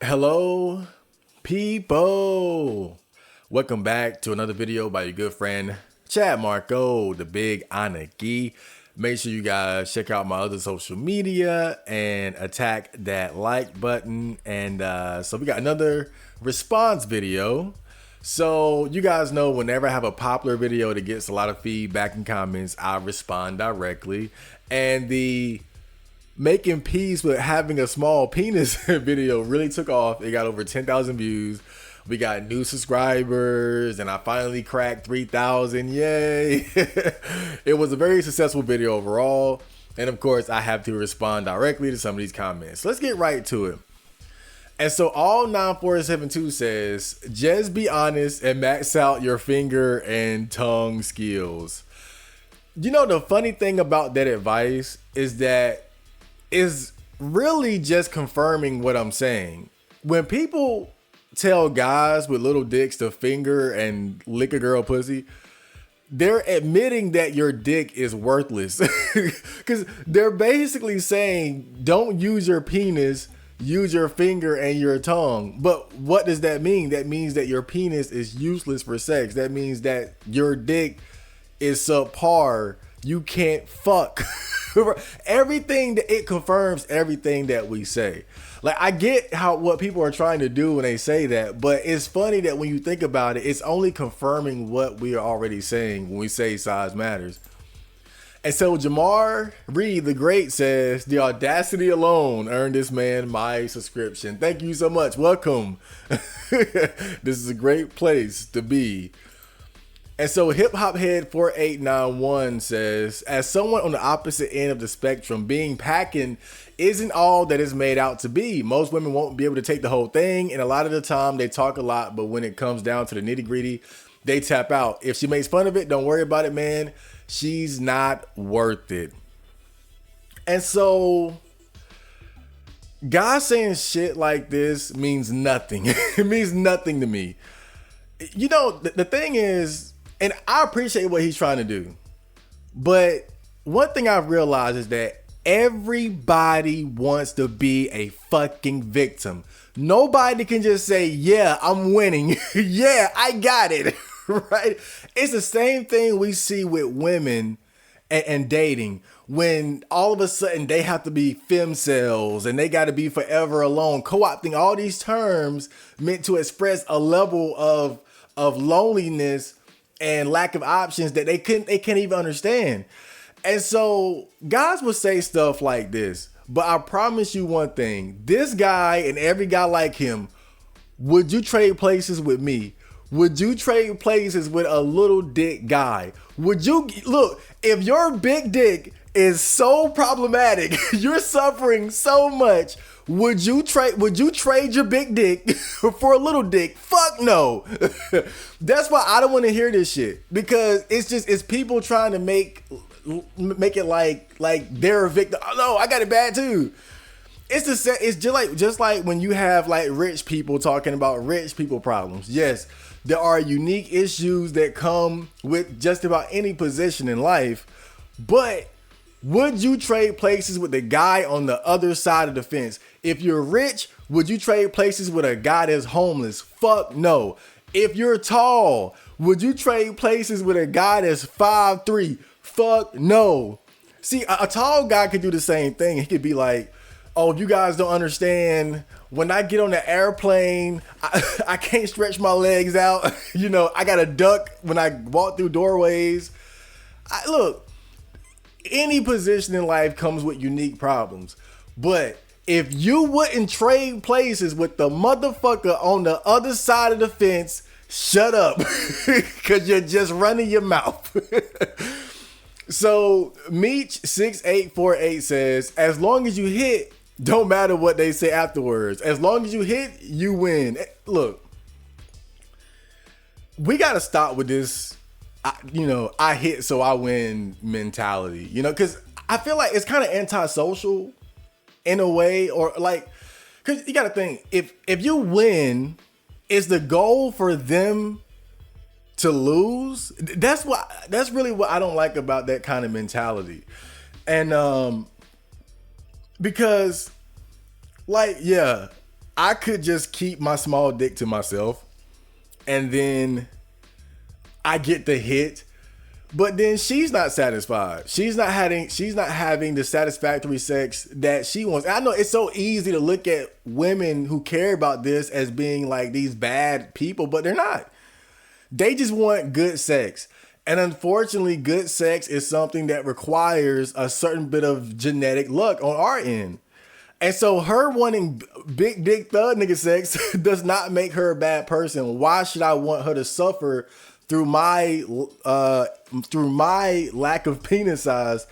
Hello, people. Welcome back to another video by your good friend Chad Marco, the Big Anaki. Make sure you guys check out my other social media and attack that like button. And so we got another response video. So you guys know whenever I have a popular video that gets a lot of feedback and comments, I respond directly. And the making peace with having a small penis video really took off. It got over 10,000 views. We got new subscribers and I finally cracked 3,000. Yay. It was a very successful video overall. And of course, I have to respond directly to some of these comments. Let's get right to it. And so all 9472 says, just be honest and max out your finger and tongue skills. You know, the funny thing about that advice is really just confirming what I'm saying. When people tell guys with little dicks to finger and lick a girl pussy, they're admitting that your dick is worthless. Because they're basically saying, don't use your penis, use your finger and your tongue. But what does that mean? That means that your penis is useless for sex. That means that your dick is subpar. You can't fuck. Everything that it confirms everything that we say. Like, I get what people are trying to do when they say that, but it's funny that when you think about it, it's only confirming what we are already saying when we say size matters. And so Jamar Reed the Great says, the audacity alone earned this man my subscription. Thank you so much. Welcome. This is a great place to be. And so Hip Hop Head 4891 says, as someone on the opposite end of the spectrum, being packing isn't all that it's made out to be. Most women won't be able to take the whole thing, and a lot of the time they talk a lot, but when it comes down to the nitty gritty, they tap out. If she makes fun of it, don't worry about it, man. She's not worth it. And so guys saying shit like this means nothing. It means nothing to me. You know, the thing is, and I appreciate what he's trying to do, but one thing I've realized is that everybody wants to be a fucking victim. Nobody can just say, yeah, I'm winning. Yeah, I got it. Right? It's the same thing we see with women and dating, when all of a sudden they have to be femcels and they got to be forever alone, co-opting all these terms meant to express a level of loneliness and lack of options that they can't even understand. And so guys will say stuff like this, but I promise you one thing, this guy and every guy like him, would you trade places with me? Would you trade places with a little dick guy? Would you, look, if your big dick is so problematic, you're suffering so much, would you trade your big dick for a little dick? Fuck no. That's why I don't want to hear this shit, because it's people trying to make it like they're a victim. Oh no, I got it bad too. It's just like when you have like rich people talking about rich people problems. Yes, there are unique issues that come with just about any position in life, but would you trade places with the guy on the other side of the fence? If you're rich, would you trade places with a guy that's homeless? Fuck no. If you're tall, would you trade places with a guy that's 5'3"? Fuck no. See, a tall guy could do the same thing. He could be like, oh, you guys don't understand. When I get on the airplane, I can't stretch my legs out. You know, I got to duck when I walk through doorways. Look, any position in life comes with unique problems. But if you wouldn't trade places with the motherfucker on the other side of the fence, shut up. Because you're just running your mouth. So Meech6848 says, as long as you hit, don't matter what they say afterwards. As long as you hit, you win. Look, we got to stop with this, I hit so I win mentality, because I feel like it's kind of antisocial in a way, or like, because you got to think, if you win, is the goal for them to lose? That's really what I don't like about that kind of mentality. And because, like, yeah, I could just keep my small dick to myself and then I get the hit, but then she's not satisfied. She's not having the satisfactory sex that she wants. I know it's so easy to look at women who care about this as being like these bad people, but they're not. They just want good sex. And unfortunately, good sex is something that requires a certain bit of genetic luck on our end. And so her wanting big dick thug nigga sex does not make her a bad person. Why should I want her to suffer through my lack of penis size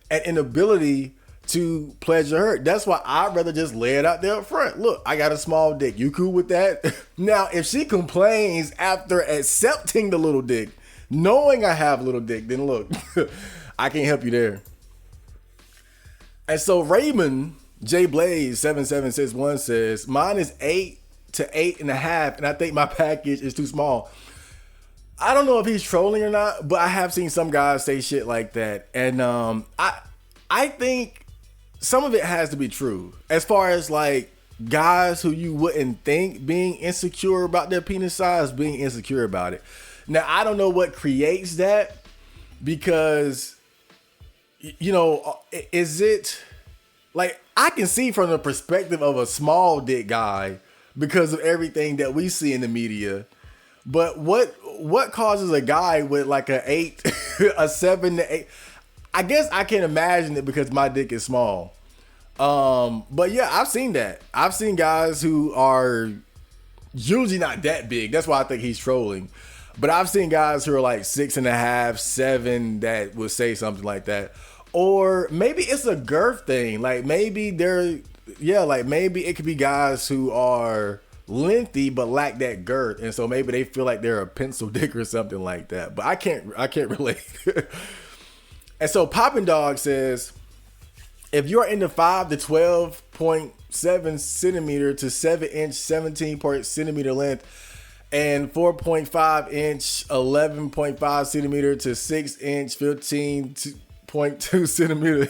and inability to pleasure her? That's why I'd rather just lay it out there up front. Look, I got a small dick. You cool with that? Now, if she complains after accepting the little dick, knowing I have little dick, then look, I can't help you there. And so Raymond J Blaze 7761 says, mine is 8 to 8.5, and I think my package is too small. I don't know if he's trolling or not, but I have seen some guys say shit like that. And I think some of it has to be true. As far as like guys who you wouldn't think being insecure about their penis size, being insecure about it. Now, I don't know what creates that because, you know, is it like I can see from the perspective of a small dick guy because of everything that we see in the media. But what causes a guy with like a 8, a 7 to 8? I guess I can imagine it because my dick is small. But yeah, I've seen that. I've seen guys who are usually not that big. That's why I think he's trolling. But I've seen guys who are like 6.5, 7 that would say something like that. Or maybe it's a girth thing. Like maybe maybe it could be guys who are lengthy but lack that girth, and so maybe they feel like they're a pencil dick or something like that. But I can't relate. And so Poppin' Dog says, if you're in the 5 to 12.7 centimeter to 7 inch 17 centimeter length and 4.5 inch 11.5 centimeter to 6 inch 15.2 centimeter.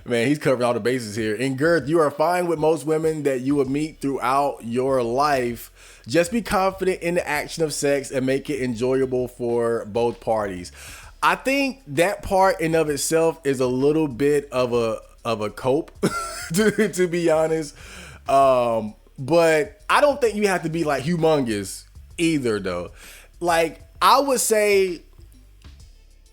Man, he's covering all the bases here. In girth, you are fine with most women that you will meet throughout your life. Just be confident in the action of sex and make it enjoyable for both parties. I think that part in of itself is a little bit of a cope, to be honest. But I don't think you have to be like humongous either, though. Like I would say,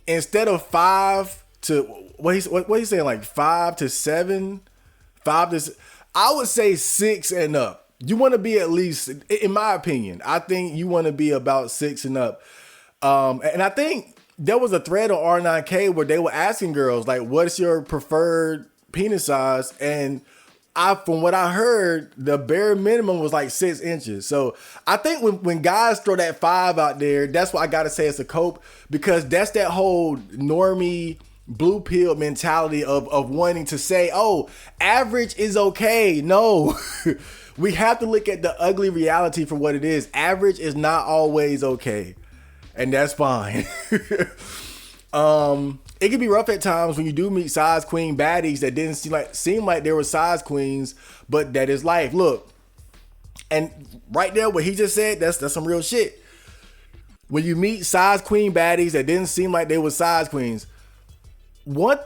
instead of 5 to what he's saying, like 5 to 7, I would say 6 and up. You want to be at least, in my opinion, I think you want to be about 6 and up. And I think there was a thread on R9K where they were asking girls like, what's your preferred penis size? And from what I heard, the bare minimum was like 6 inches. So I think when guys throw that 5 out there, that's what I gotta say it's a cope, because that's that whole normie blue pill mentality of wanting to say, oh, average is okay. No, we have to look at the ugly reality for what it is. Average is not always okay, and that's fine. It can be rough at times when you do meet size queen baddies that didn't seem like they were size queens, but that is life. Look, and right there, what he just said, that's some real shit. When you meet size queen baddies that didn't seem like they were size queens, one of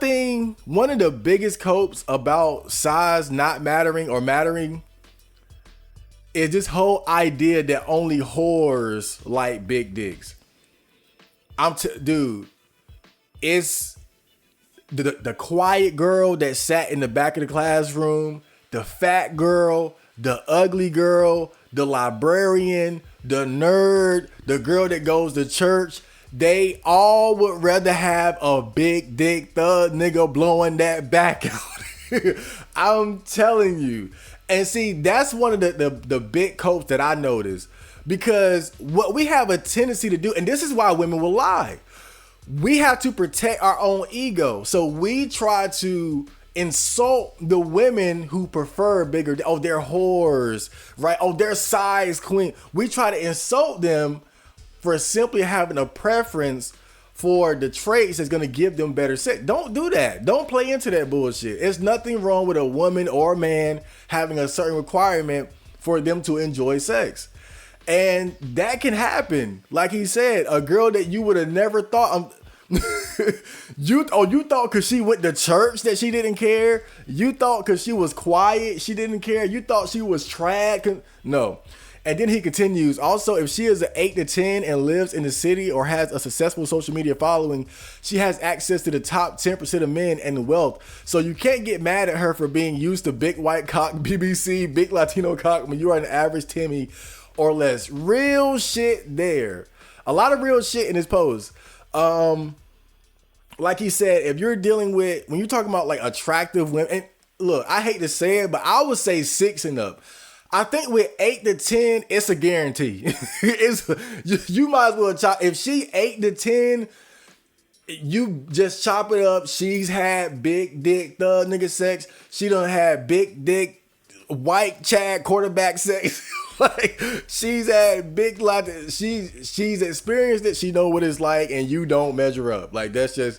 the biggest copes about size not mattering or mattering is this whole idea that only whores like big dicks. Dude, it's the quiet girl that sat in the back of the classroom, the fat girl, the ugly girl, the librarian, the nerd, the girl that goes to church. They all would rather have a big dick thug nigga blowing that back out. I'm telling you. And see, that's one of the big copes that I noticed, because what we have a tendency to do, and this is why women will lie, we have to protect our own ego. So we try to insult the women who prefer bigger. Oh, they're whores, right? Oh, they're size queen. We try to insult them for simply having a preference for the traits that's going to give them better sex. Don't do that. Don't play into that bullshit. There's nothing wrong with a woman or a man having a certain requirement for them to enjoy sex. And that can happen. Like he said, a girl that you would have never thought. You thought because she went to church that she didn't care. You thought because she was quiet she didn't care. You thought she was trad. No. And then he continues, also, if she is an 8 to 10 and lives in the city or has a successful social media following, she has access to the top 10% of men and wealth. So you can't get mad at her for being used to big white cock BBC, big Latino cock when you are an average Timmy or less. Real shit there. A lot of real shit in his post. Like he said, if you're dealing with, when you're talking about like attractive women, and look, I hate to say it, but I would say 6 and up. I think with 8 to 10, it's a guarantee. You might as well chop. If she 8 to 10, you just chop it up. She's had big dick thug nigga sex. She done had big dick white Chad quarterback sex. Like she's had big lot. She's experienced it. She know what it's like, and you don't measure up. Like that's just.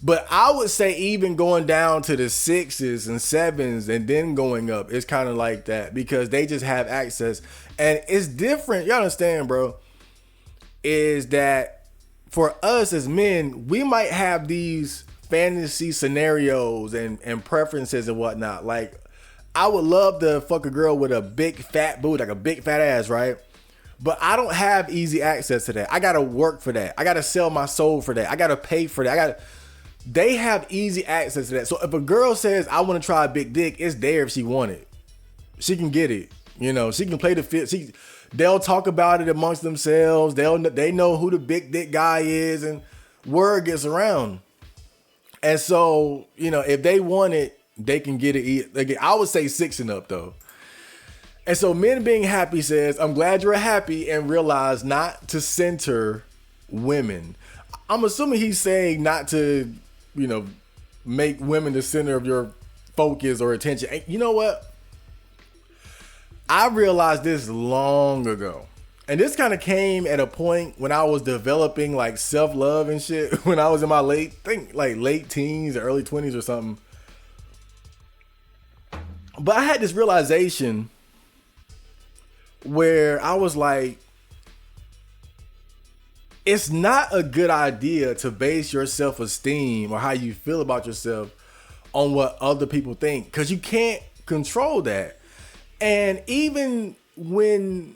But I would say even going down to the 6s and 7s and then going up, it's kind of like that because they just have access. And it's different. You understand, bro? Is that for us as men, we might have these fantasy scenarios and preferences and whatnot. Like, I would love to fuck a girl with a big fat booty, like a big fat ass, right? But I don't have easy access to that. I got to work for that. I got to sell my soul for that. I got to pay for that. They have easy access to that. So if a girl says, I want to try a big dick, it's there if she want it. She can get it. You know, she can play the fit. They'll talk about it amongst themselves. They know who the big dick guy is and word gets around. And so, you know, if they want it, they can get it. Again, I would say 6 and up though. And so men being happy says, I'm glad you're happy and realize not to center women. I'm assuming he's saying not to, you know, make women the center of your focus or attention. And you know what? I realized this long ago. And this kind of came at a point when I was developing like self-love and shit. When I was in my late teens or early 20s or something. But I had this realization where I was like, it's not a good idea to base your self-esteem or how you feel about yourself on what other people think, because you can't control that. And even when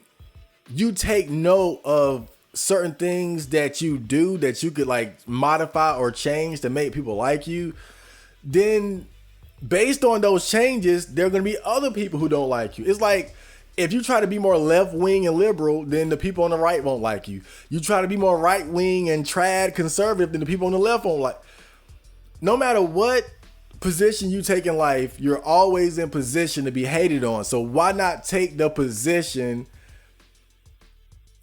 you take note of certain things that you do that you could like modify or change to make people like you, then based on those changes, there are going to be other people who don't like you. It's like, if you try to be more left-wing and liberal, then the people on the right won't like you. You try to be more right-wing and trad conservative, then the people on the left won't like. No matter what position you take in life, you're always in position to be hated on. So why not take the position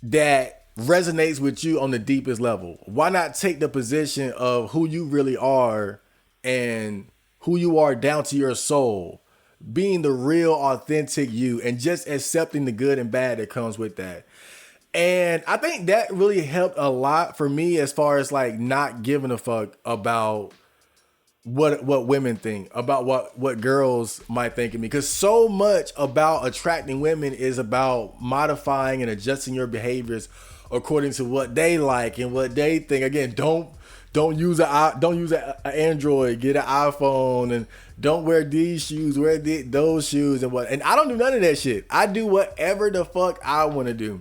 that resonates with you on the deepest level? Why not take the position of who you really are and who you are down to your soul? Being the real authentic you and just accepting the good and bad that comes with that. And I think that really helped a lot for me as far as like not giving a fuck about what women think, about what girls might think of me. Because so much about attracting women is about modifying and adjusting your behaviors according to what they like and what they think. Again, don't use an Android, get an iPhone, and don't wear these shoes, wear those shoes and what. And I don't do none of that shit. I do whatever the fuck I want to do.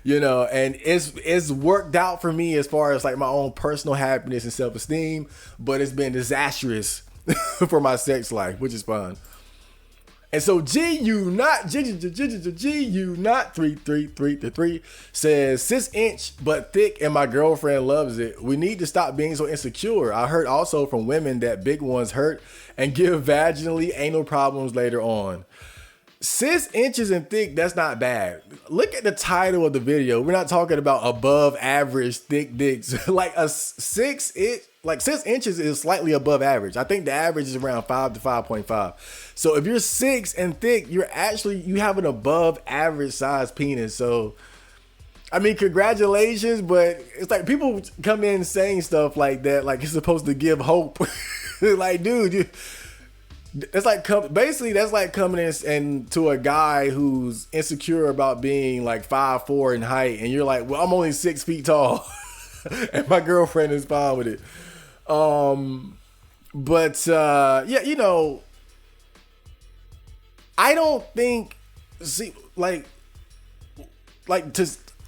You know, and it's worked out for me as far as like my own personal happiness and self-esteem, but it's been disastrous for my sex life, which is fun. And so G-U not 333 says 6-inch but thick and my girlfriend loves it. We need to stop being so insecure. I heard also from women that big ones hurt and give vaginally anal problems later on. 6 inches and thick, that's not bad. Look at the title of the video. We're not talking about above average thick dicks. Like a 6 inches is slightly above average. I think the average is around 5 to 5.5. So if you're 6 and thick, you have an above average size penis. So, I mean, congratulations, but it's like people come in saying stuff like that, like it's supposed to give hope. Like, dude, It's like basically that's like coming in and to a guy who's insecure about being like 5'4" in height, and you're like, well, I'm only 6 feet tall, and my girlfriend is fine with it. But yeah, you know, I don't think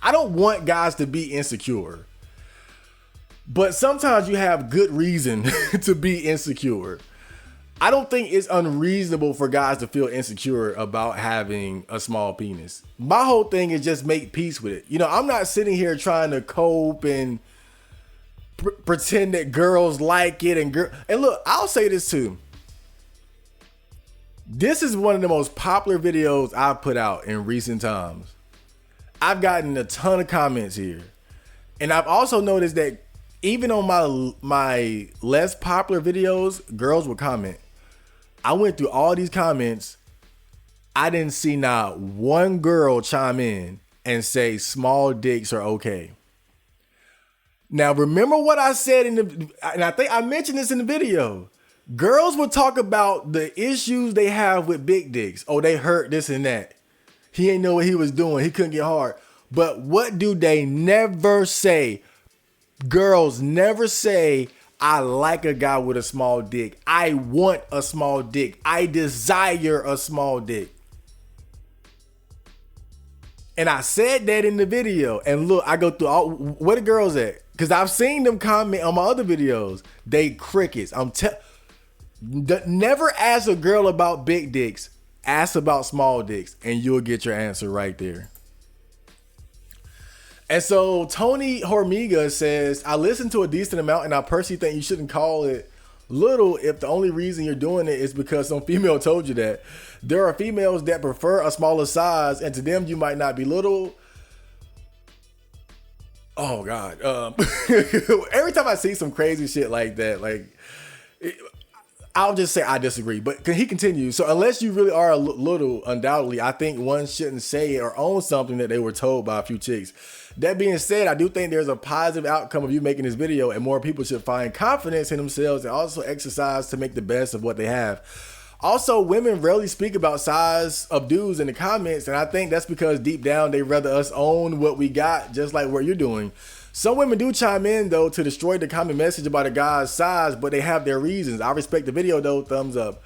I don't want guys to be insecure, but sometimes you have good reason to be insecure. I don't think it's unreasonable for guys to feel insecure about having a small penis. My whole thing is just make peace with it. You know, I'm not sitting here trying to cope and pretend that girls like it and look, I'll say this too. This is one of the most popular videos I've put out in recent times. I've gotten a ton of comments here. And I've also noticed that even on my less popular videos, girls will comment. I went through all these comments. I didn't see not one girl chime in and say small dicks are okay. Now, remember what I said and I think I mentioned this in the video. Girls will talk about the issues they have with big dicks. Oh, they hurt this and that. He ain't know what he was doing. He couldn't get hard. But what do they never say? Girls never say, I like a guy with a small dick. I want a small dick. I desire a small dick. And I said that in the video. And look, I go through all, where the girls at? Because I've seen them comment on my other videos. They crickets. Never ask a girl about big dicks. Ask about small dicks. And you'll get your answer right there. And so Tony Hormiga says, I listened to a decent amount and I personally think you shouldn't call it little if the only reason you're doing it is because some female told you that. There are females that prefer a smaller size and to them you might not be little. Oh God. Every time I see some crazy shit like that, I'll just say I disagree. But he continues. So unless you really are a little, undoubtedly, I think one shouldn't say or own something that they were told by a few chicks. That being said, I do think there's a positive outcome of you making this video and more people should find confidence in themselves and also exercise to make the best of what they have. Also, women rarely speak about size of dudes in the comments, and I think that's because deep down they rather us own what we got, just like what you're doing. Some women do chime in though to destroy the comment message about a guy's size, but they have their reasons. I respect the video though, thumbs up.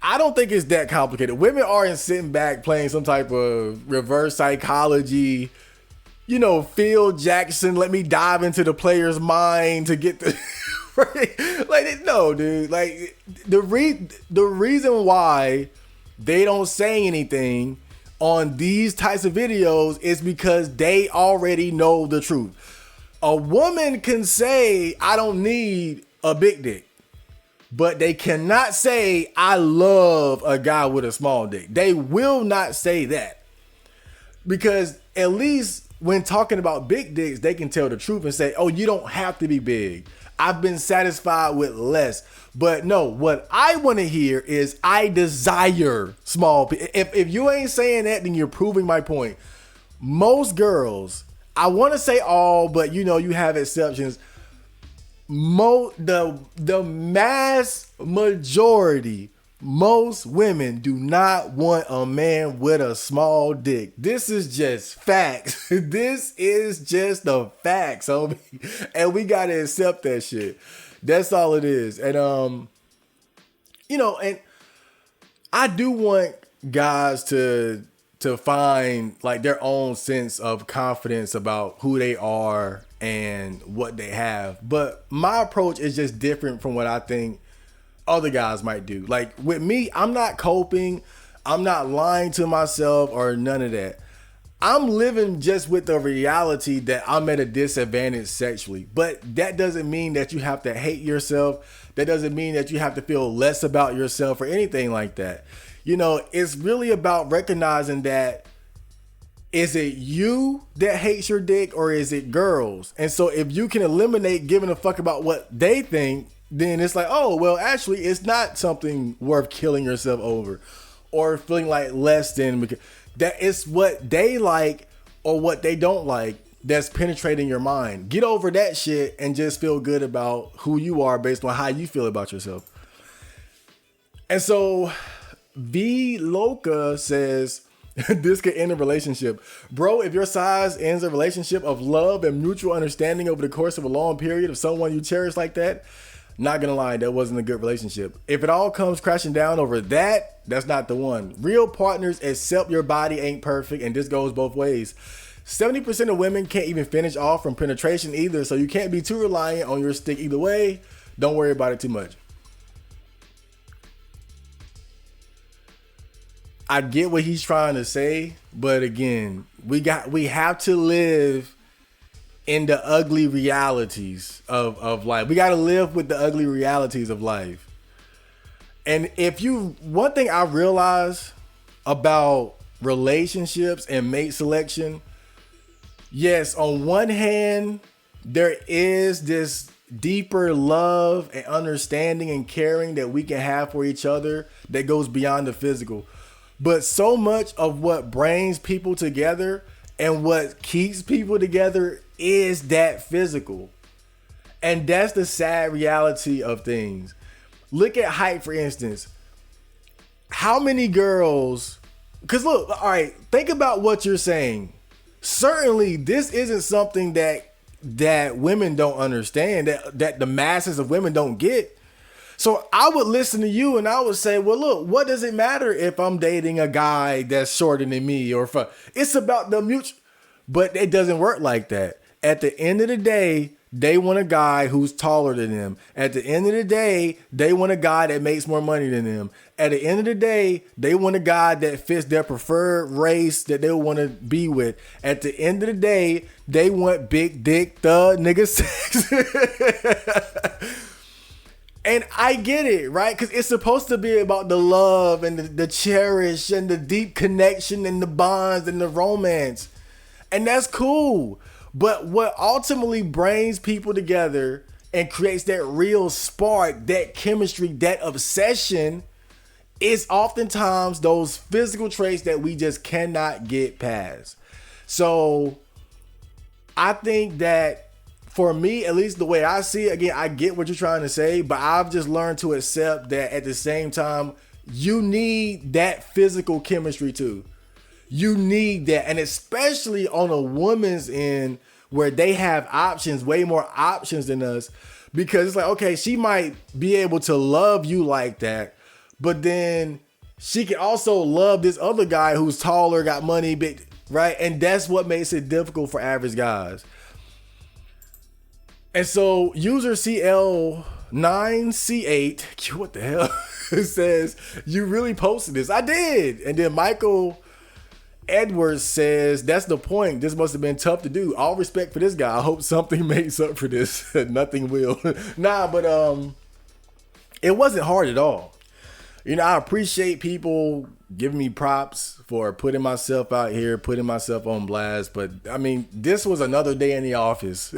I don't think it's that complicated. Women aren't sitting back playing some type of reverse psychology, you know, Phil Jackson, let me dive into the player's mind to get the like, no, dude. Like the reason why they don't say anything on these types of videos is because they already know the truth. A woman can say, I don't need a big dick, but they cannot say, I love a guy with a small dick. They will not say that because at least when talking about big dicks, they can tell the truth and say, oh, you don't have to be big. I've been satisfied with less. But no, what I want to hear is I desire small. If you ain't saying that, then you're proving my point. Most girls, I want to say all, but you know, you have exceptions. The mass majority, most women do not want a man with a small dick. This is just facts. This is just the facts, homie. And we got to accept that shit. That's all it is. And, you know, and I do want guys to find like their own sense of confidence about who they are and what they have. But my approach is just different from what I think other guys might do. Like with me, I'm not coping. I'm not lying to myself or none of that. I'm living just with the reality that I'm at a disadvantage sexually. But that doesn't mean that you have to hate yourself. That doesn't mean that you have to feel less about yourself or anything like that. You know, it's really about recognizing that, is it you that hates your dick or is it girls? And so if you can eliminate giving a fuck about what they think, then it's like, oh, well, actually, it's not something worth killing yourself over or feeling like less than, because that it's what they like or what they don't like that's penetrating your mind. Get over that shit and just feel good about who you are based on how you feel about yourself. And so V Loca says this could end a relationship. Bro, if your size ends a relationship of love and mutual understanding over the course of a long period of someone you cherish like that, not gonna lie, that wasn't a good relationship. If it all comes crashing down over that, that's not the one. Real partners accept your body ain't perfect, and this goes both ways. 70% of women can't even finish off from penetration either, so you can't be too reliant on your stick either way. Don't worry about it too much. I get what he's trying to say, but again, we have to live in the ugly realities of life. We got to live with the ugly realities of life. And one thing I realize about relationships and mate selection, yes, on one hand, there is this deeper love and understanding and caring that we can have for each other that goes beyond the physical. But so much of what brings people together and what keeps people together is that physical. And that's the sad reality of things. Look at height, for instance. How many girls, because look, all right, think about what you're saying. Certainly, this isn't something that women don't understand, that the masses of women don't get. So I would listen to you and I would say, well, look, what does it matter if I'm dating a guy that's shorter than me or if it's about the mutual, but it doesn't work like that. At the end of the day, they want a guy who's taller than them. At the end of the day, they want a guy that makes more money than them. At the end of the day, they want a guy that fits their preferred race that they want to be with. At the end of the day, they want big dick thug nigga sex. And I get it, right? Because it's supposed to be about the love and the cherish and the deep connection and the bonds and the romance. And that's cool. But what ultimately brings people together and creates that real spark, that chemistry, that obsession is oftentimes those physical traits that we just cannot get past. So I think that for me, at least the way I see it, again, I get what you're trying to say, but I've just learned to accept that at the same time, you need that physical chemistry too. You need that. And especially on a woman's end where they have options, way more options than us, because it's like, okay, she might be able to love you like that, but then she can also love this other guy who's taller, got money, big, right? And that's what makes it difficult for average guys. And so user CL9C8, what the hell, says, you really posted this. I did. And then Michael Edwards says, that's the point. This must have been tough to do. All respect for this guy. I hope something makes up for this. Nothing will. But it wasn't hard at all. You know, I appreciate people giving me props for putting myself out here, putting myself on blast. But I mean, this was another day in the office.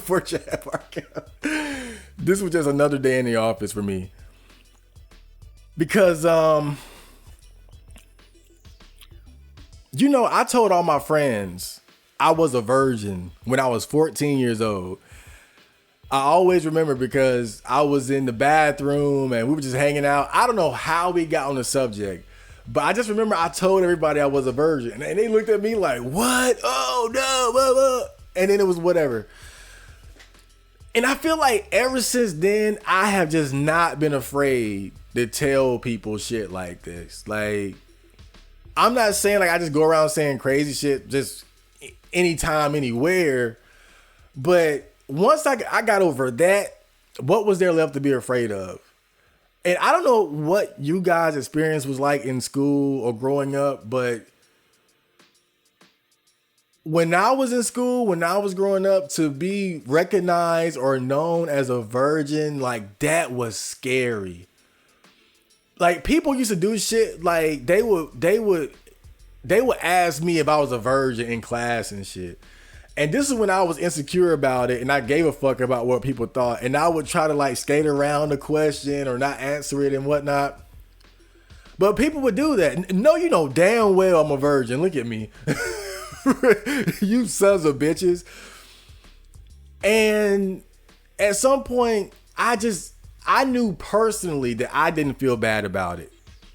For Chad Markell. This was just another day in the office for me. Because, you know, I told all my friends I was a virgin when I was 14 years old. I always remember because I was in the bathroom and we were just hanging out. I don't know how we got on the subject, but I just remember I told everybody I was a virgin. And they looked at me like, what? Oh, no. Blah, blah. And then it was whatever. And I feel like ever since then, I have just not been afraid to tell people shit like this. Like, I'm not saying like I just go around saying crazy shit just anytime, anywhere. But once I got over that, what was there left to be afraid of? And I don't know what you guys' experience was like in school or growing up, but when I was in school, when I was growing up, to be recognized or known as a virgin, like that was scary. Like people used to do shit like they would ask me if I was a virgin in class and shit. And this is when I was insecure about it and I gave a fuck about what people thought. And I would try to like skate around the question or not answer it and whatnot. But people would do that. No, you know damn well I'm a virgin. Look at me. You sons of bitches. And at some point, I I knew personally that I didn't feel bad about it.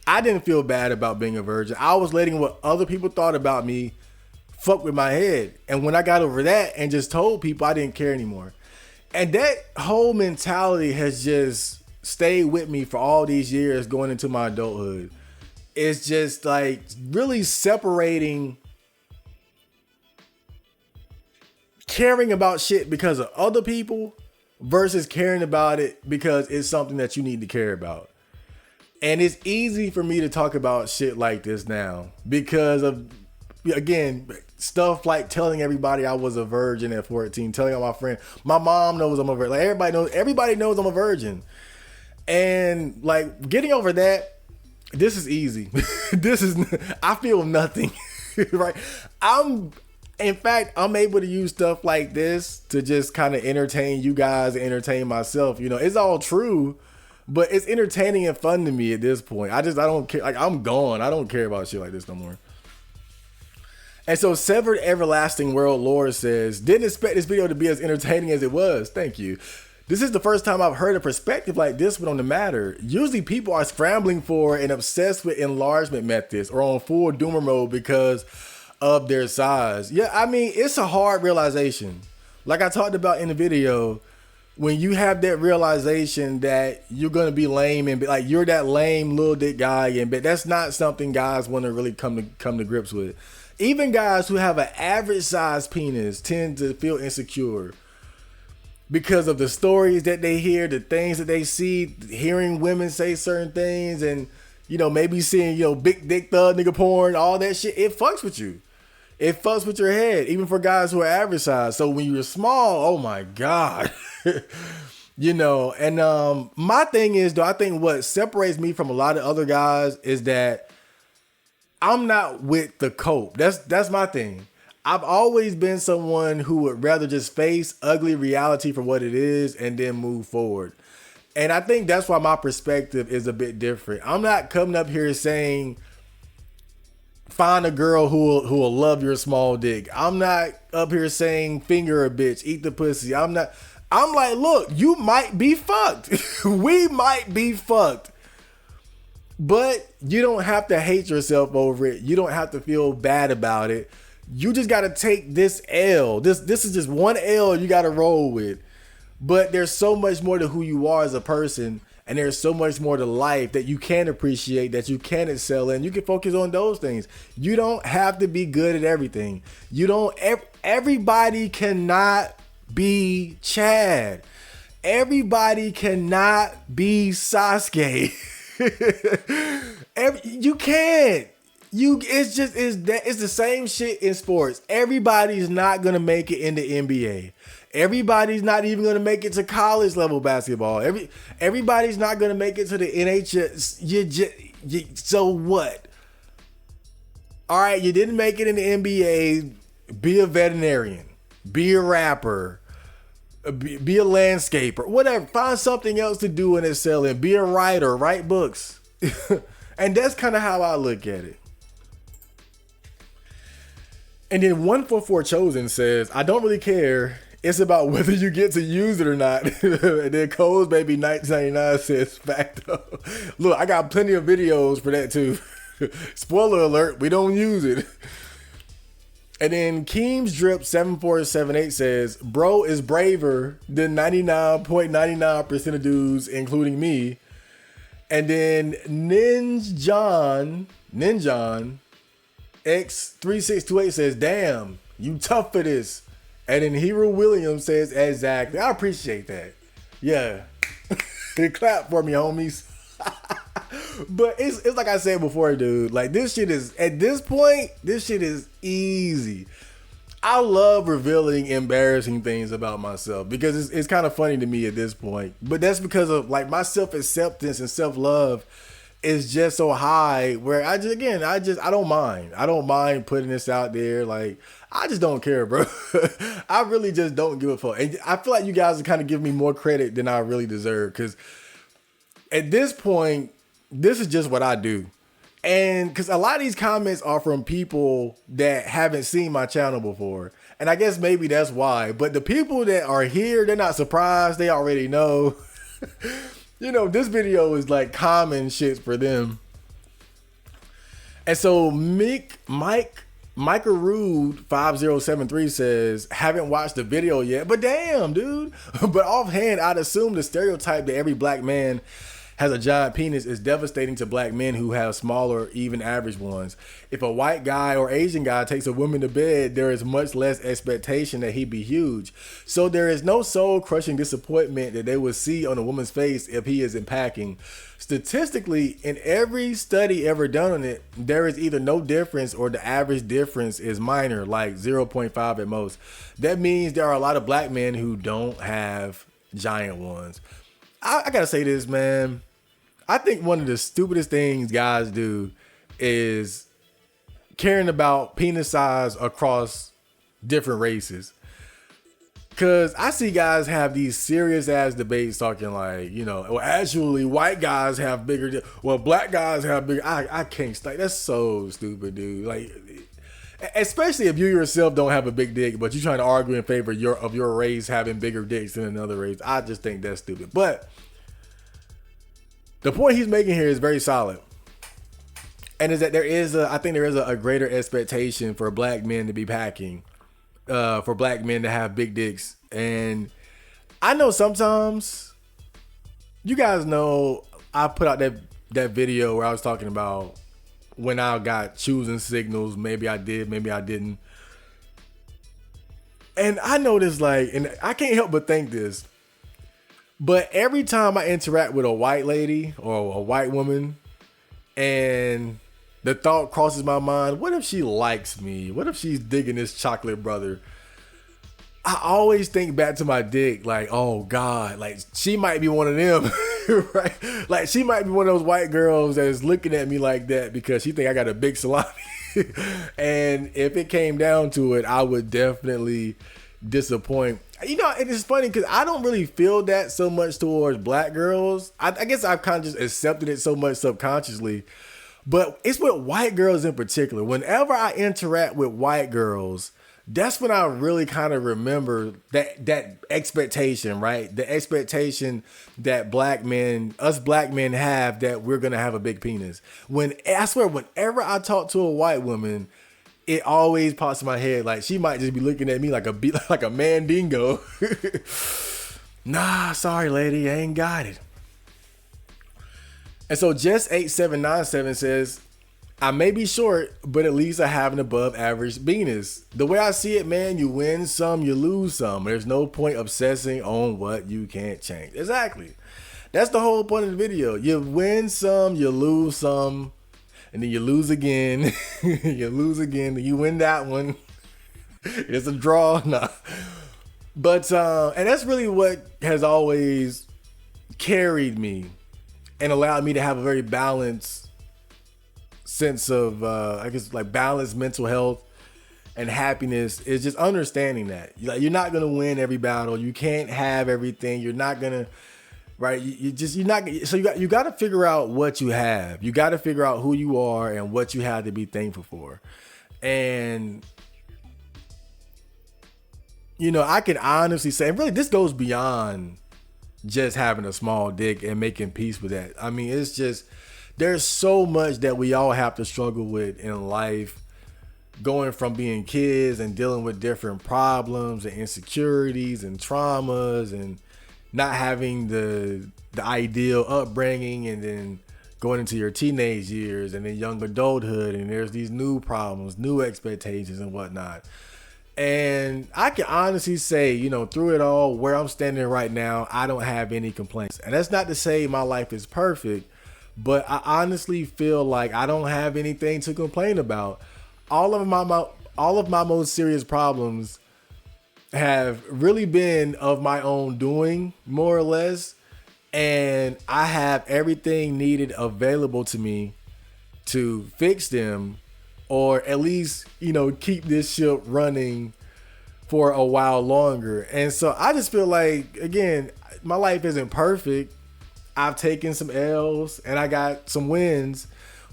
I didn't feel bad about being a virgin. I was letting what other people thought about me fuck with my head. And when I got over that and just told people, I didn't care anymore. And that whole mentality has just stayed with me for all these years going into my adulthood. It's just like really separating caring about shit because of other people versus caring about it because it's something that you need to care about. And it's easy for me to talk about shit like this now because of, again, stuff like telling everybody I was a virgin at 14, telling all my friends. My mom knows I'm a virgin. Like everybody knows I'm a virgin. And like getting over that, this is easy. I feel nothing, right? In fact, I'm able to use stuff like this to just kind of entertain you guys and entertain myself. You know, it's all true, but it's entertaining and fun to me at this point. I don't care. Like, I'm gone. I don't care about shit like this no more. And so Severed Everlasting World Lore says, didn't expect this video to be as entertaining as it was. Thank you. This is the first time I've heard a perspective like this one on the matter. Usually people are scrambling for and obsessed with enlargement methods or on full doomer mode because of their size. Yeah, I mean, it's a hard realization. Like I talked about in the video, when you have that realization that you're going to be lame and like you're that lame little dick guy, and but that's not something guys want to really come to grips with. Even guys who have an average size penis tend to feel insecure because of the stories that they hear, the things that they see, hearing women say certain things, and you know, maybe seeing, you know, big dick thug nigga porn, all that shit. It fucks with you. It fucks with your head, even for guys who are average size. So when you're small, oh my God. You know, and my thing is, though, I think what separates me from a lot of other guys is that I'm not with the cope. That's my thing. I've always been someone who would rather just face ugly reality for what it is and then move forward. And I think that's why my perspective is a bit different. I'm not coming up here saying, find a girl who will love your small dick. I'm not up here saying finger a bitch, eat the pussy. I'm like, look, you might be fucked. We might be fucked. But you don't have to hate yourself over it. You don't have to feel bad about it. You just got to take this L. This is just one L you got to roll with. But there's so much more to who you are as a person. And there's so much more to life that you can appreciate, that you can excel in. You can focus on those things. You don't have to be good at everything. Everybody cannot be Chad. Everybody cannot be Sasuke. You can't. It's the same shit in sports. Everybody's not gonna make it in the NBA. Everybody's not even gonna make it to college level basketball. Everybody's not gonna make it to the NHL. So what? All right, you didn't make it in the NBA. Be a veterinarian. Be a rapper. Be a landscaper. Whatever. Find something else to do and excel in. Be a writer. Write books. And that's kind of how I look at it. And then 144 Chosen says, I don't really care. It's about whether you get to use it or not. And then Cole's Baby 1999 says, facto. Look, I got plenty of videos for that too. Spoiler alert, we don't use it. And then Keems Drip 7478 says, bro is braver than 99.99% of dudes, including me. And then Ninjon X3628 says, damn, you tough for this. And then Hero Williams says, exactly. I appreciate that. Yeah. Clap for me, homies. But it's like I said before, dude. Like, this shit is, at this point, this shit is easy. I love revealing embarrassing things about myself because it's kind of funny to me at this point. But that's because of, like, my self-acceptance and self-love is just so high where I don't mind. I don't mind putting this out there. Like, I just don't care, bro. I really just don't give a fuck. And I feel like you guys are kind of giving me more credit than I really deserve because at this point, this is just what I do. And because a lot of these comments are from people that haven't seen my channel before. And I guess maybe that's why. But the people that are here, they're not surprised. They already know. This video is like common shit for them. And so Micah Rude 5073 says, haven't watched the video yet, but damn, dude. But offhand, I'd assume the stereotype that every black man has a giant penis is devastating to black men who have smaller, even average ones. If a white guy or Asian guy takes a woman to bed, there is much less expectation that he'd be huge. So there is no soul-crushing disappointment that they will see on a woman's face if he isn't packing. Statistically, in every study ever done on it, there is either no difference or the average difference is minor, like 0.5 at most. That means there are a lot of black men who don't have giant ones. I gotta say this, man. I think one of the stupidest things guys do is caring about penis size across different races. Cause I see guys have these serious ass debates talking like, well, actually white guys have bigger, well, black guys have bigger. I can't stay. That's so stupid, dude. Like, especially if you yourself don't have a big dick, but you're trying to argue in favor of your race having bigger dicks than another race. I just think that's stupid. But the point he's making here is very solid. And is that I think there is a greater expectation for black men to be packing, for black men to have big dicks. And I know sometimes, you guys know, I put out that video where I was talking about when I got choosing signals. Maybe I did, maybe I didn't. And I noticed, like, and I can't help but think this, but every time I interact with a white lady or a white woman and the thought crosses my mind, what if she likes me? What if she's digging this chocolate brother? I always think back to my dick, like, oh God, like she might be one of them, right? Like she might be one of those white girls that is looking at me like that because she think I got a big salami. And if it came down to it, I would definitely disappoint. And it's funny because I don't really feel that so much towards black girls. I guess I've kind of just accepted it so much subconsciously. But it's with white girls in particular. Whenever I interact with white girls, that's when I really kind of remember that expectation, right? The expectation that us black men have that we're going to have a big penis. I swear, whenever I talk to a white woman, it always pops in my head like she might just be looking at me like a mandingo. Nah, sorry, lady, I ain't got it. And so Just 8797 says, I may be short, but at least I have an above average penis. The way I see it, man, you win some, you lose some. There's no point obsessing on what you can't change. Exactly. That's the whole point of the video. You win some, you lose some, and then you lose again. You lose again, then you win that one. It's a draw. Nah. But, and that's really what has always carried me and allowed me to have a very balanced sense of, like balanced mental health and happiness, is just understanding that you're not going to win every battle. You can't have everything. You're not going to, right? So you got to figure out what you have. You got to figure out who you are and what you have to be thankful for. And, I can honestly say, and really this goes beyond just having a small dick and making peace with that. I mean, it's just, there's so much that we all have to struggle with in life, going from being kids and dealing with different problems and insecurities and traumas and not having the ideal upbringing, and then going into your teenage years and then young adulthood, and there's these new problems, new expectations and whatnot. And I can honestly say, through it all, where I'm standing right now, I don't have any complaints. And that's not to say my life is perfect, but I honestly feel like I don't have anything to complain about. All of my most serious problems have really been of my own doing, more or less. And I have everything needed available to me to fix them, or at least, keep this ship running for a while longer. And so I just feel like, again, my life isn't perfect. I've taken some L's and I got some wins,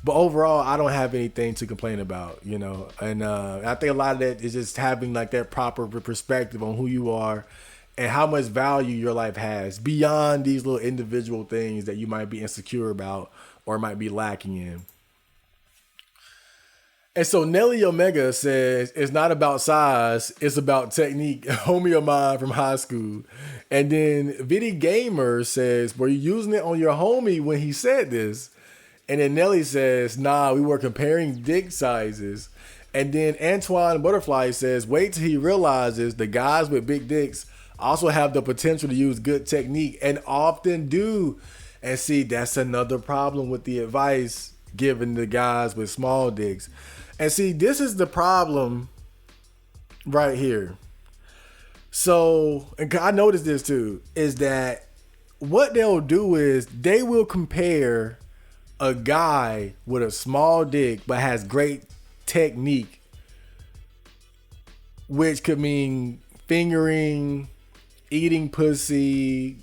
but overall I don't have anything to complain about, And I think a lot of that is just having like that proper perspective on who you are and how much value your life has beyond these little individual things that you might be insecure about or might be lacking in. And so Nelly Omega says it's not about size, it's about technique. Homie of mine from high school. And then Viddy Gamer says, were you using it on your homie when he said this? And then Nelly says, nah, we were comparing dick sizes. And then Antoine Butterfly says, wait till he realizes the guys with big dicks also have the potential to use good technique and often do. And see, that's another problem with the advice given to guys with small dicks. And see, this is the problem right here. So, and I noticed this too, is that what they'll do is they will compare a guy with a small dick but has great technique, which could mean fingering, eating pussy,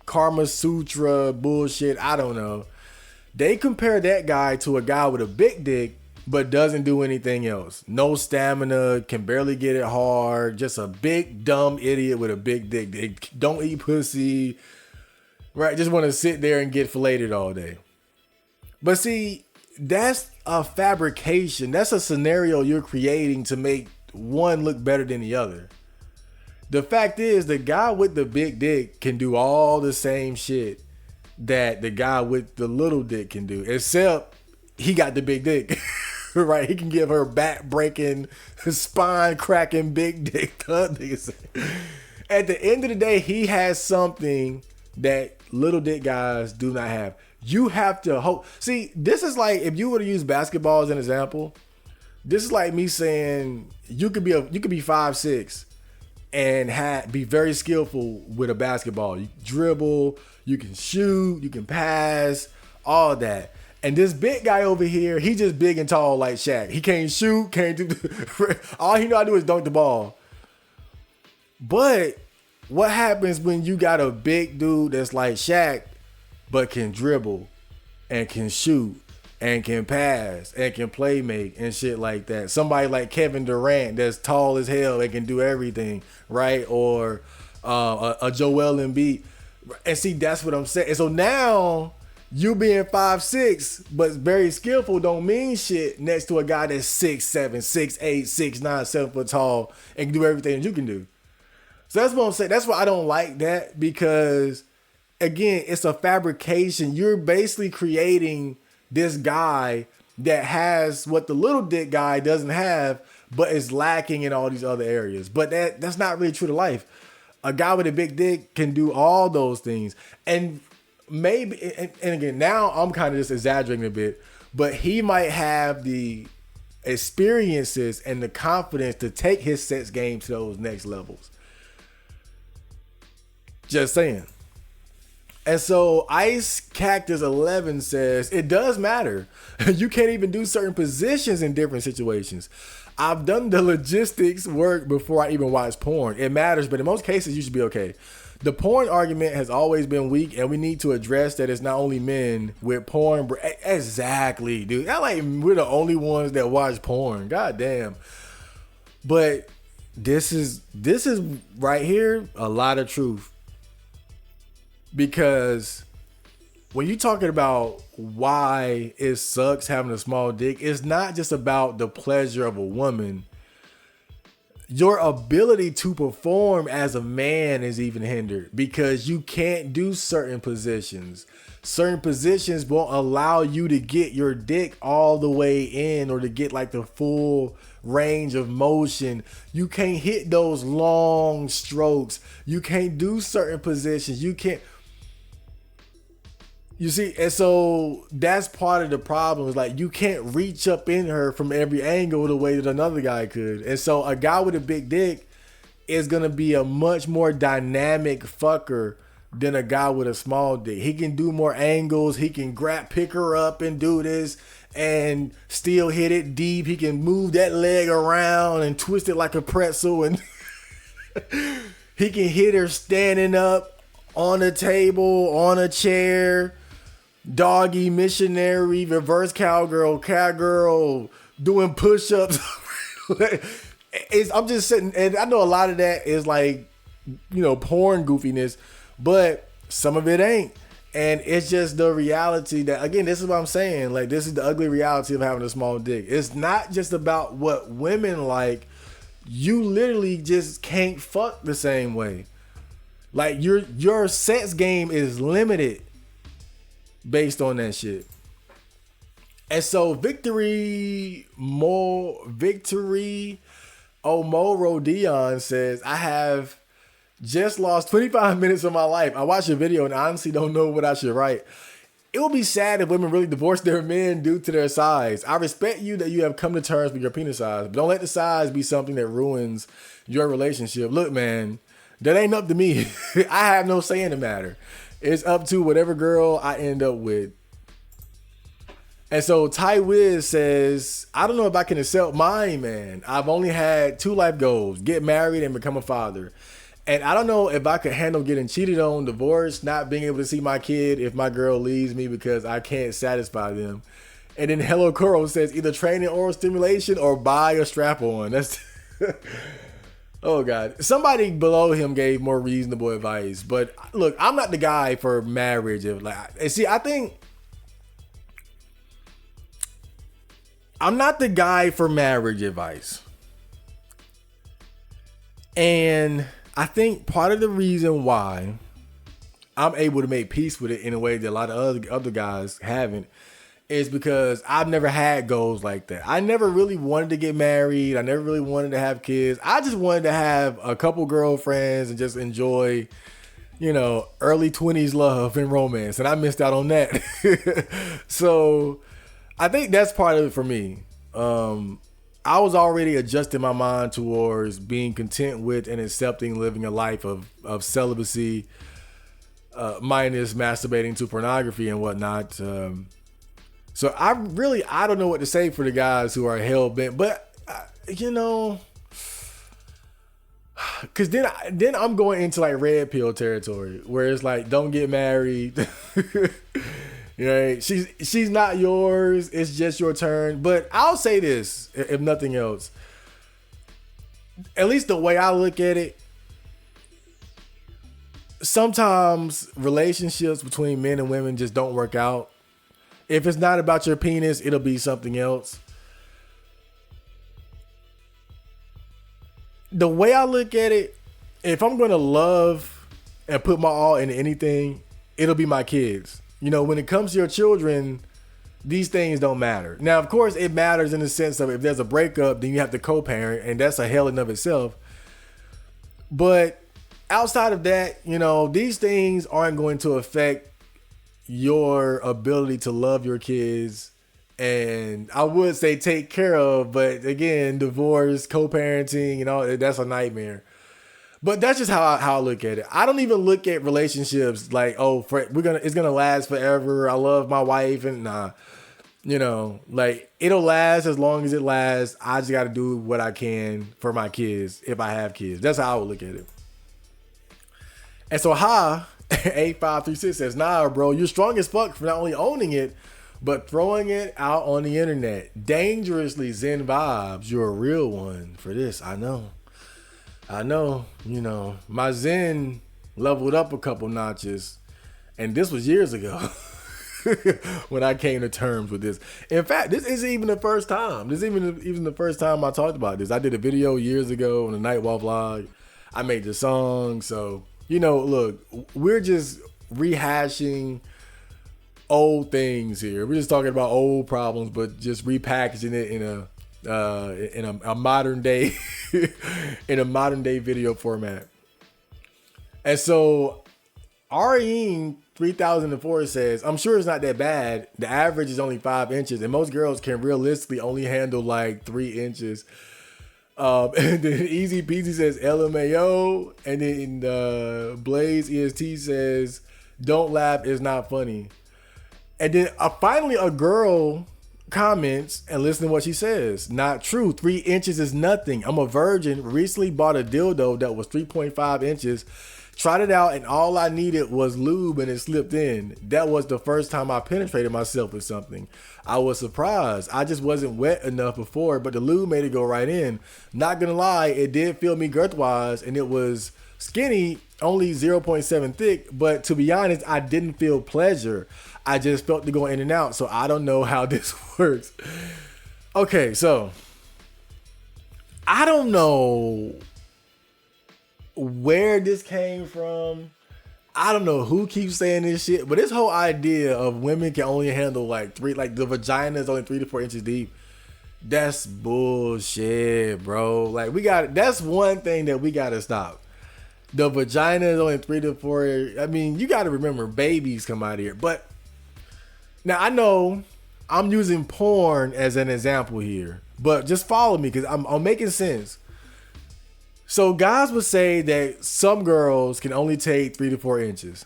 Karma Sutra bullshit, I don't know. They compare that guy to a guy with a big dick but doesn't do anything else. No stamina, can barely get it hard, just a big dumb idiot with a big dick. They don't eat pussy, right? Just want to sit there and get filleted all day. But see, that's a fabrication. That's a scenario you're creating to make one look better than the other. The fact is, the guy with the big dick can do all the same shit that the guy with the little dick can do, except he got the big dick. Right? He can give her back breaking, spine cracking big dick. At the end of the day, he has something that little dick guys do not have. You have to hope. See, this is like if you were to use basketball as an example. This is like me saying you could be 5'6" and be very skillful with a basketball. You dribble, you can shoot, you can pass, all that. And this big guy over here, he just big and tall like Shaq. He can't shoot, can't do all he know how to do is dunk the ball. But what happens when you got a big dude that's like Shaq, but can dribble and can shoot and can pass and can play make and shit like that? Somebody like Kevin Durant that's tall as hell and can do everything, right? Or a Joel Embiid. And see, that's what I'm saying. And so now, you being 5'6", but very skillful don't mean shit next to a guy that's 6'7", 6'8", 6'9", 7 foot tall and can do everything that you can do. So that's what I'm saying. That's why I don't like that, because again, it's a fabrication. You're basically creating this guy that has what the little dick guy doesn't have, but is lacking in all these other areas. But that's not really true to life. A guy with a big dick can do all those things. And maybe, and again, now I'm kind of just exaggerating a bit, but he might have the experiences and the confidence to take his sex game to those next levels. Just saying. And so Ice Cactus 11 says, it does matter. You can't even do certain positions in different situations. I've done the logistics work before I even watch porn. It matters, but in most cases, you should be okay. The porn argument has always been weak, and we need to address that it's not only men with porn. Exactly, dude. I like we're the only ones that watch porn. God damn. But this is right here a lot of truth. Because when you're talking about why it sucks having a small dick, it's not just about the pleasure of a woman. Your ability to perform as a man is even hindered because you can't do certain positions. Certain positions won't allow you to get your dick all the way in or to get like the full range of motion. You can't hit those long strokes. You can't do certain positions. You can't. You see, and so that's part of the problem. Is like you can't reach up in her from every angle the way that another guy could. And so a guy with a big dick is gonna be a much more dynamic fucker than a guy with a small dick. He can do more angles. He can pick her up and do this and still hit it deep. He can move that leg around and twist it like a pretzel, and he can hit her standing up on a table, on a chair. Doggy, missionary, reverse cowgirl, doing push-ups. I'm just sitting, and I know a lot of that is like porn goofiness, but some of it ain't. And it's just the reality that, again, this is what I'm saying. Like, this is the ugly reality of having a small dick. It's not just about what women like. You literally just can't fuck the same way. Like, your sex game is limited based on that shit. And so Victory Omoro Dion says, I have just lost 25 minutes of my life. I watched your video and honestly don't know what I should write. It would be sad if women really divorce their men due to their size. I respect you that you have come to terms with your penis size, but don't let the size be something that ruins your relationship. Look, man, that ain't up to me. I have no say in the matter. It's up to whatever girl I end up with. And so Ty Wiz says, I don't know if I can accept mine, man. I've only had 2 life goals: get married and become a father. And I don't know if I could handle getting cheated on, divorced, not being able to see my kid if my girl leaves me because I can't satisfy them. And then Hello Kuro says, either training oral stimulation or buy a strap-on. That's oh God. Somebody below him gave more reasonable advice. But look, I'm not the guy for marriage. I think I'm not the guy for marriage advice. And I think part of the reason why I'm able to make peace with it in a way that a lot of other guys haven't is because I've never had goals like that. I never really wanted to get married. I never really wanted to have kids. I just wanted to have a couple girlfriends and just enjoy, early 20s love and romance. And I missed out on that. So I think that's part of it for me. I was already adjusting my mind towards being content with and accepting living a life of celibacy, minus masturbating to pornography and whatnot. So I don't know what to say for the guys who are hell bent, but because then I'm going into like red pill territory where it's like, don't get married. She's not yours. It's just your turn. But I'll say this, if nothing else, at least the way I look at it, sometimes relationships between men and women just don't work out. If it's not about your penis, it'll be something else. The way I look at it, if I'm going to love and put my all into anything, it'll be my kids. When it comes to your children, these things don't matter. Now, of course, it matters in the sense of if there's a breakup, then you have to co-parent, and that's a hell in of itself. But outside of that, these things aren't going to affect your ability to love your kids. And I would say take care of, but again, divorce, co-parenting, that's a nightmare. But that's just how I look at it. I don't even look at relationships like, it's gonna last forever. I love my wife, and like it'll last as long as it lasts. I just got to do what I can for my kids if I have kids. That's how I would look at it. And so A536 says, nah, bro, you're strong as fuck for not only owning it, but throwing it out on the internet. Dangerously Zen vibes. You're a real one for this. I know, my Zen leveled up a couple notches, and this was years ago when I came to terms with this. In fact, this isn't even the first time. This isn't even the first time I talked about this. I did a video years ago on the Nightwalk vlog. I made the song. So, look, we're just rehashing old things here. We're just talking about old problems, but just repackaging it in a modern day in a modern day video format. And so Areen 3004 says, I'm sure it's not that bad. The average is only 5 inches, and most girls can realistically only handle like 3 inches. And then Easy Peasy says LMAO, and then Blaze EST says don't laugh, it's not funny. And then finally a girl comments, and listen to what she says. Not true. 3 inches is nothing. I'm a virgin. Recently bought a dildo that was 3.5 inches. Tried it out, and all I needed was lube, and it slipped in. That was the first time I penetrated myself with something. I was surprised. I just wasn't wet enough before, but the lube made it go right in. Not gonna lie, it did feel me girth-wise, and it was skinny, only 0.7 thick. But to be honest, I didn't feel pleasure. I just felt to go in and out. So I don't know how this works. Okay, so I don't know where this came from. I don't know who keeps saying this shit, but this whole idea of women can only handle like the vagina is only 3 to 4 inches deep. That's bullshit, bro. Like that's one thing that we gotta stop. The vagina is only 3 to 4. I mean, you gotta remember babies come out of here. But now I know I'm using porn as an example here, but just follow me because I'm making sense. So guys would say that some girls can only take 3 to 4 inches.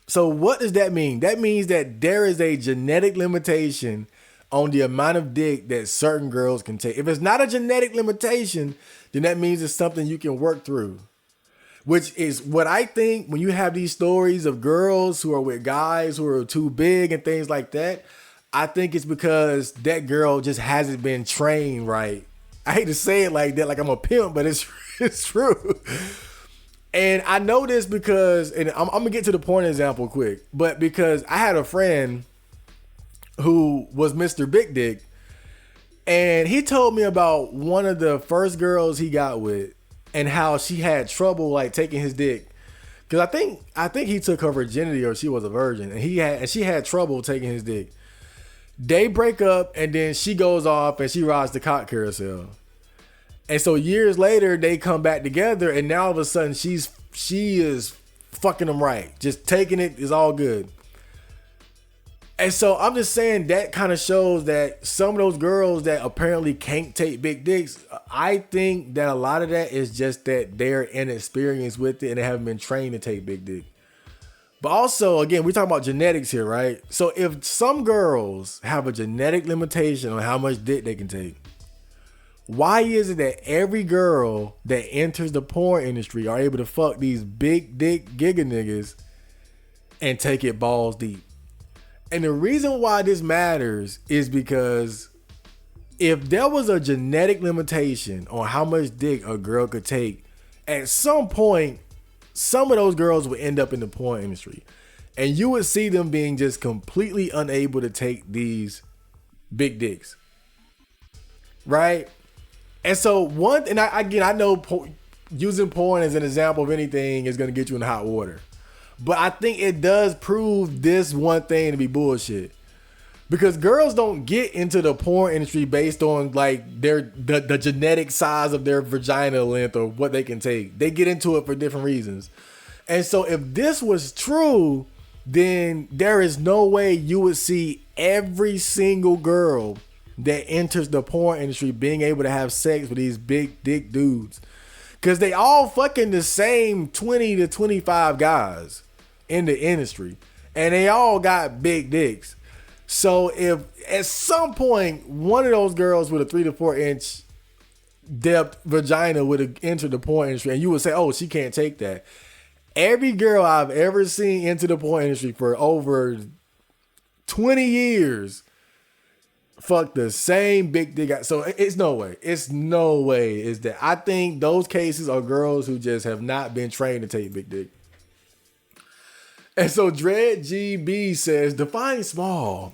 So what does that mean? That means that there is a genetic limitation on the amount of dick that certain girls can take. If it's not a genetic limitation, then that means it's something you can work through. Which is what I think when you have these stories of girls who are with guys who are too big and things like that, I think it's because that girl just hasn't been trained right. I hate to say it like that, like I'm a pimp, but it's true. And I know this because, and I'm gonna get to the porn example quick, but because I had a friend who was Mr. Big Dick, and he told me about one of the first girls he got with and how she had trouble like taking his dick. Cause I think he took her virginity or she was a virgin, and she had trouble taking his dick. They break up and then she goes off and she rides the cock carousel. And so years later they come back together and now all of a sudden she is fucking him right. Just taking it is all good. And so I'm just saying that kind of shows that some of those girls that apparently can't take big dicks, I think that a lot of that is just that they're inexperienced with it and they haven't been trained to take big dick. But also, again, we're talking about genetics here, right? So if some girls have a genetic limitation on how much dick they can take, why is it that every girl that enters the porn industry are able to fuck these big dick giga niggas and take it balls deep? And the reason why this matters is because if there was a genetic limitation on how much dick a girl could take, at some point, some of those girls would end up in the porn industry. And you would see them being just completely unable to take these big dicks. Right? And so I know using porn as an example of anything is going to get you in hot water. But I think it does prove this one thing to be bullshit. Because girls don't get into the porn industry based on like the genetic size of their vagina length or what they can take. They get into it for different reasons. And so if this was true, then there is no way you would see every single girl that enters the porn industry being able to have sex with these big dick dudes. Because they all fucking the same 20 to 25 guys in the industry. And they all got big dicks. So if at some point one of those girls with a 3 to 4 inch depth vagina would have entered the porn industry and you would say, oh, she can't take that. Every girl I've ever seen enter the porn industry for over 20 years fuck the same big dick. So it's no way. It's no way is that. I think those cases are girls who just have not been trained to take big dick. And so Dread GB says, define small.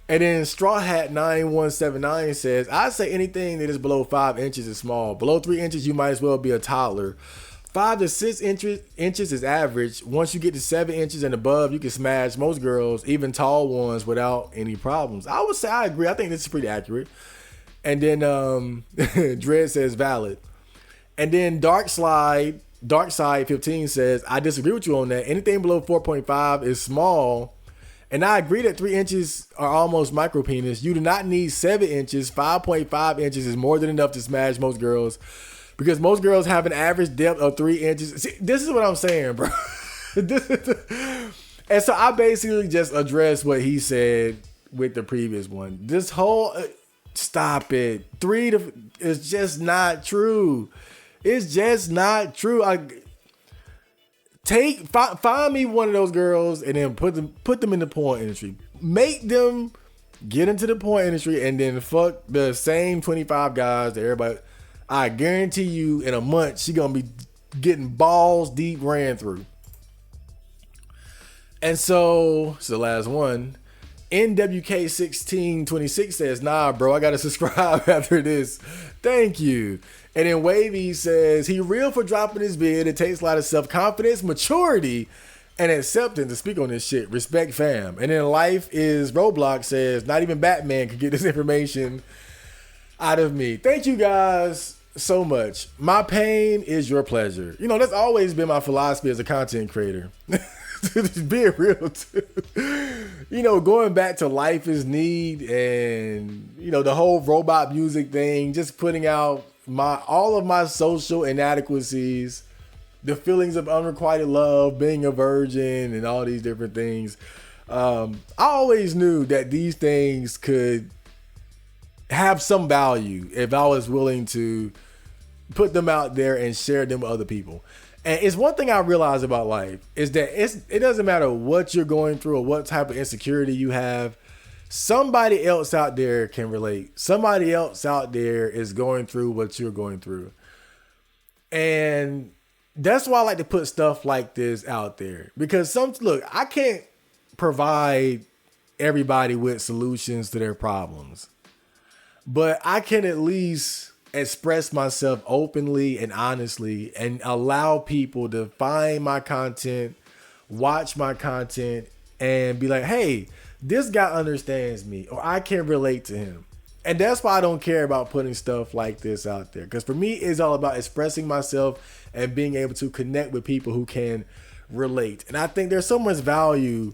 And then Straw Hat 9179 says, I say anything that is below 5 inches is small. Below 3 inches, you might as well be a toddler. 5 to 6 inches is average. Once you get to 7 inches and above, you can smash most girls, even tall ones, without any problems. I would say I agree. I think this is pretty accurate. And then Dread says valid. And then Darkside 15 says, I disagree with you on that. Anything below 4.5 is small. And I agree that 3 inches are almost micro penis. You do not need 7 inches. 5.5 inches is more than enough to smash most girls. Because most girls have an average depth of 3 inches. See, this is what I'm saying, bro. And so I basically just addressed what he said with the previous one. This whole, stop it. It's just not true. It's just not true. Find me one of those girls and then put them in the porn industry. Make them get into the porn industry and then fuck the same 25 guys that everybody. I guarantee you in a month she gonna be getting balls deep ran through. And so, it's the last one. NWK1626 says, nah, bro, I got to subscribe after this. Thank you. And then Wavy says, he real for dropping his vid. It takes a lot of self-confidence, maturity, and acceptance to speak on this shit. Respect, fam. And then Life is Roblox says, not even Batman can get this information out of me. Thank you guys so much. My pain is your pleasure. You know, that's always been my philosophy as a content creator. Being real too. You know, going back to Life is Need and, you know, the whole robot music thing, just putting out all of my social inadequacies, the feelings of unrequited love, being a virgin, and all these different things. I always knew that these things could have some value if I was willing to put them out there and share them with other people. And it's one thing I realize about life is that it doesn't matter what you're going through or what type of insecurity you have. Somebody else out there can relate. Somebody else out there is going through what you're going through. And that's why I like to put stuff like this out there. Because look, I can't provide everybody with solutions to their problems. But I can at least express myself openly and honestly and allow people to find my content, watch my content, and be like, hey, this guy understands me, or I can relate to him. And that's why I don't care about putting stuff like this out there. Because for me, it's all about expressing myself and being able to connect with people who can relate. And I think there's so much value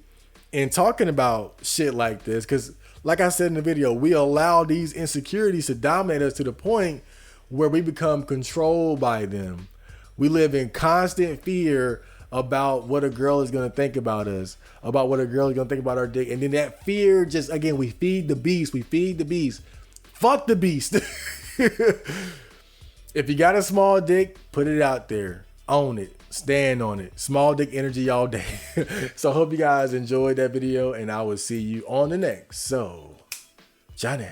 in talking about shit like this. Because like I said in the video, we allow these insecurities to dominate us to the point where we become controlled by them. We live in constant fear about what a girl is going to think about us, about what a girl is going to think about our dick. And then that fear just, again, we feed the beast. We feed the beast. Fuck the beast. If you got a small dick, put it out there. Own it. Stand on it. Small dick energy all day. So I hope you guys enjoyed that video, and I will see you on the next. So, Johnny.